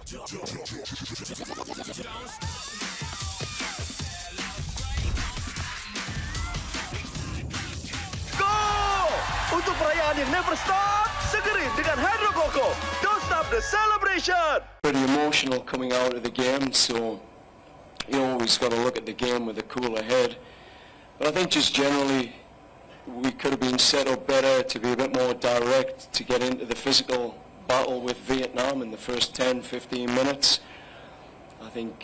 Gol! Untuk perayaan yang never stop, segerin dengan Hydro Coco. Don't stop the celebration! Pretty emotional coming out of the game, so you always got to look at the game with a cooler head. But I think just generally, we could have been set up better to be a bit more direct, to get into the physical battle with Vietnam in the first 10-15 minutes. I think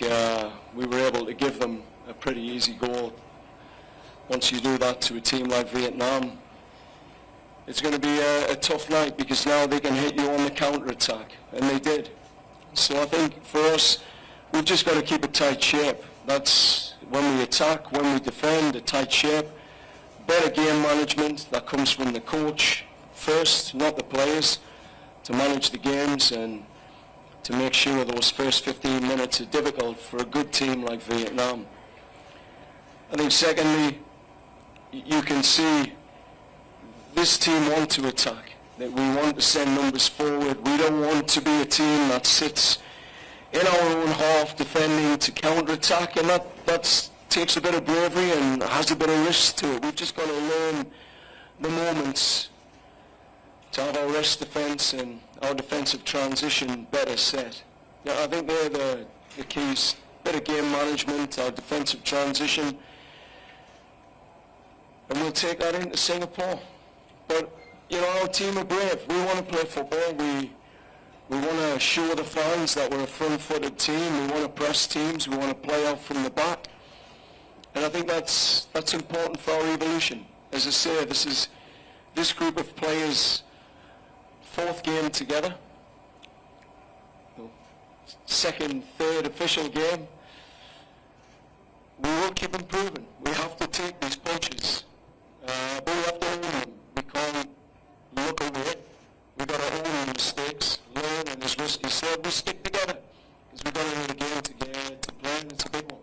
we were able to give them a pretty easy goal. Once you do that to a team like Vietnam, it's going to be a tough night, because now they can hit you on the counter-attack, and they did. So I think for us, we've just got to keep a tight shape. That's when we attack, when we defend, a tight shape. Better game management that comes from the coach first, not the players, to manage the games and to make sure those first 15 minutes are difficult for a good team like Vietnam. I think secondly, you can see this team want to attack, that we want to send numbers forward. We don't want to be a team that sits in our own half defending to counter-attack, and that takes a bit of bravery and has a bit of risk to it. We've just got to learn the moments to have our rest defence and our defensive transition better set. Yeah, I think they're the keys. Better game management, our defensive transition, and we'll take that into Singapore. But, you know, our team are brave. We want to play football. We want to show the fans that we're a front-footed team. We want to press teams. We want to play out from the back. And I think that's important for our evolution. As I say, this group of players' fourth game together, second, third official game. We will keep improving. We have to take these punches, but we have to own them. We can't look away. We've got to own our mistakes, learn, and as Rusty said, we'll stick together, because we've got another game to play, and it's a big one.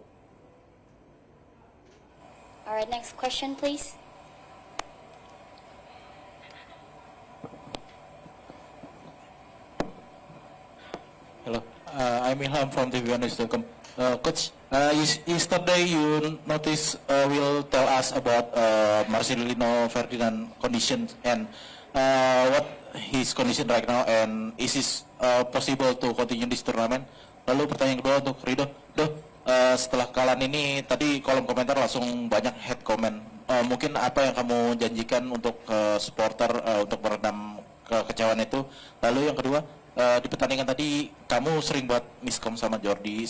All right, next question, please. Hello, I'm Ilham from tvnews.com. Coach, yesterday you notice will tell us about Marcelino Ferdinand condition and what his condition right now, and is it possible to continue this tournament? Lalu pertanyaan kedua untuk Rido. Setelah kekalahan ini, tadi kolom komentar langsung banyak head comment. Mungkin apa yang kamu janjikan untuk supporter untuk meredam kekecewaan itu? Lalu yang kedua, di pertandingan tadi kamu sering buat miskom sama Jordi,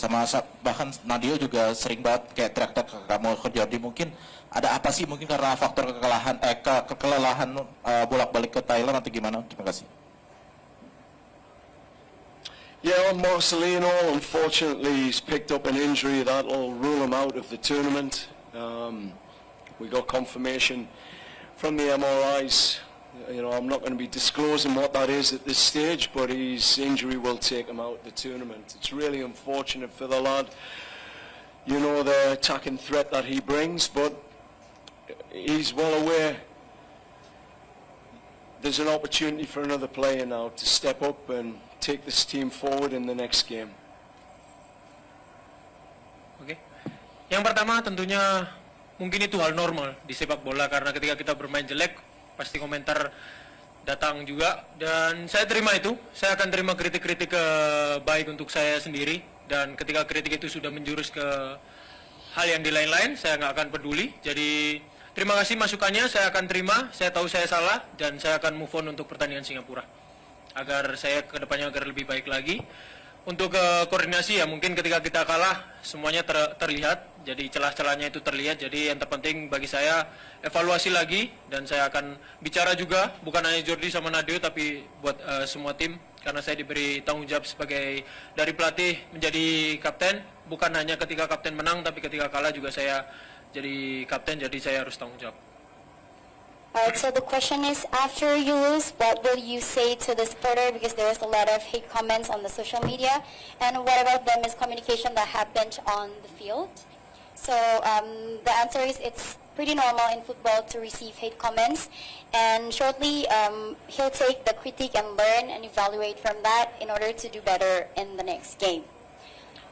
bahkan Nadio juga sering banget kayak teriak-teriak ke kamu, ke Jordi. Mungkin ada apa sih? Mungkin karena faktor kelelahan bolak-balik ke Thailand atau gimana? Terima kasih. Yeah, Marcelino, unfortunately, he's picked up an injury that'll rule him out of the tournament. We got confirmation from the MRIs. You know, I'm not going to be disclosing what that is at this stage, but his injury will take him out of the tournament. It's really unfortunate for the lad. You know, the attacking threat that he brings, but he's well aware there's an opportunity for another player now to step up and take this team forward in the next game. Oke. Yang pertama tentunya mungkin itu hal normal di sepak bola, karena ketika kita bermain jelek pasti komentar datang juga, dan saya terima itu. Saya akan terima kritik-kritik baik untuk saya sendiri, dan ketika kritik itu sudah menjurus ke hal yang di lain-lain, saya nggak akan peduli. Jadi terima kasih masukannya, saya akan terima. Saya tahu saya salah, dan saya akan move on untuk pertandingan Singapura, agar saya ke depannya agar lebih baik lagi. Untuk koordinasi ya, mungkin ketika kita kalah semuanya terlihat, jadi celah-celahnya itu terlihat. Jadi yang terpenting bagi saya evaluasi lagi, dan saya akan bicara juga bukan hanya Jordi sama Nadio, tapi buat semua tim, karena saya diberi tanggung jawab sebagai dari pelatih menjadi kapten. Bukan hanya ketika kapten menang, tapi ketika kalah juga saya jadi kapten, jadi saya harus tanggung jawab. Alright, so the question is, after you lose, what will you say to the supporter? Because there was a lot of hate comments on the social media. And what about the miscommunication that happened on the field? So the answer is, it's pretty normal in football to receive hate comments, and shortly he'll take the critique and learn and evaluate from that in order to do better in the next game.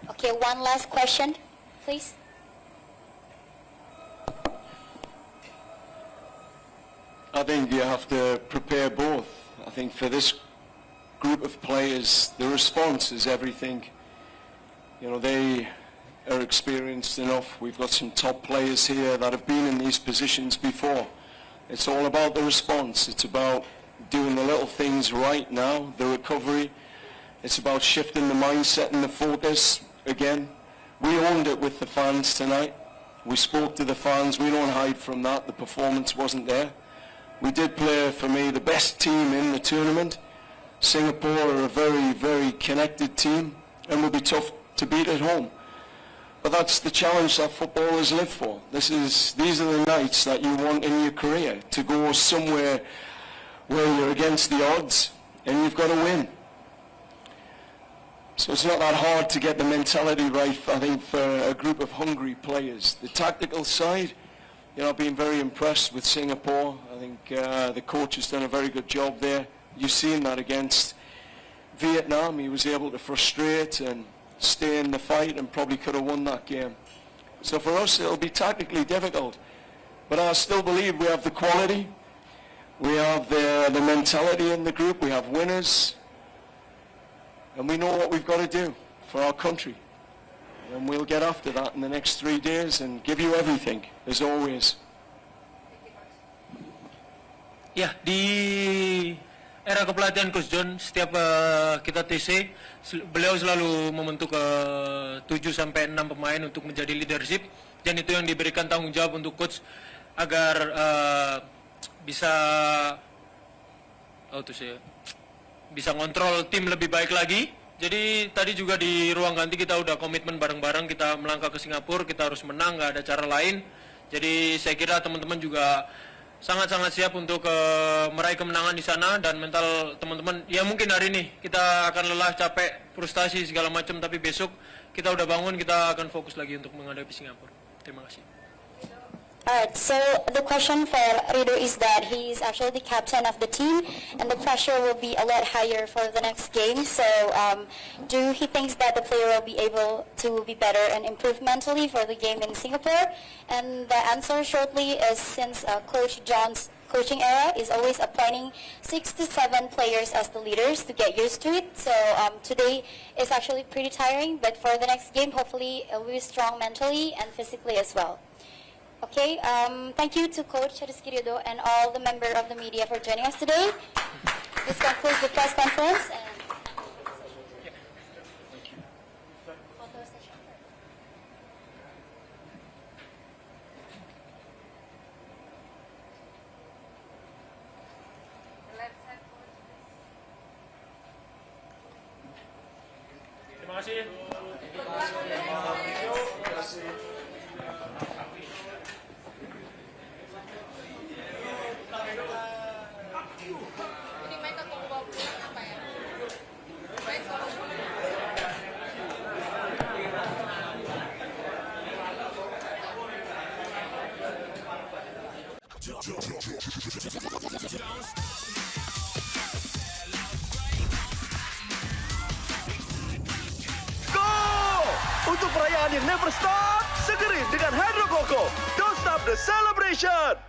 Okay, one last question, please. I think you have to prepare both. I think for this group of players, the response is everything. You know, they are experienced enough. We've got some top players here that have been in these positions before. It's all about the response. It's about doing the little things right now, the recovery. It's about shifting the mindset and the focus. Again, we owned it with the fans tonight. We spoke to the fans. We don't hide from that. The performance wasn't there. We did play, for me, the best team in the tournament. Singapore are a very, very connected team and will be tough to beat at home. But that's the challenge that footballers live for. These are the nights that you want in your career, to go somewhere where you're against the odds and you've got to win. So it's not that hard to get the mentality right, I think, for a group of hungry players. The tactical side, you know, I've been very impressed with Singapore. I think the coach has done a very good job there. You've seen that against Vietnam. He was able to frustrate and stay in the fight and probably could have won that game. So for us, it'll be tactically difficult. But I still believe we have the quality. We have the mentality in the group. We have winners. And we know what we've got to do for our country. And we'll get after that in the next 3 days and give you everything, as always. Ya, di era kepelatihan Coach John, setiap kita TC, beliau selalu membentuk 7 sampai 6 pemain untuk menjadi leadership, dan itu yang diberikan tanggung jawab untuk coach agar bisa bisa ngontrol tim lebih baik lagi. Jadi tadi juga di ruang ganti kita udah komitmen bareng-bareng, kita melangkah ke Singapura, kita harus menang, nggak ada cara lain. Jadi saya kira teman-teman juga sangat-sangat siap untuk meraih kemenangan di sana, dan mental teman-teman, ya mungkin hari ini kita akan lelah, capek, frustasi segala macam, tapi besok kita udah bangun, kita akan fokus lagi untuk menghadapi Singapura. Terima kasih. Alright, so the question for Rido is that he is actually the captain of the team, and the pressure will be a lot higher for the next game. So, do he thinks that the player will be able to be better and improve mentally for the game in Singapore? And the answer shortly is, since Coach John's coaching era is always appointing 6 to 7 players as the leaders to get used to it. So today is actually pretty tiring, but for the next game, hopefully we'll be strong mentally and physically as well. Okay, thank you to Coach Rizky Ridho and all the members of the media for joining us today. This concludes the press conference. And photo session. Terima kasih. Go! Untuk perayaan yang never stop, segerin dengan Hydro Coco. Don't stop the celebration!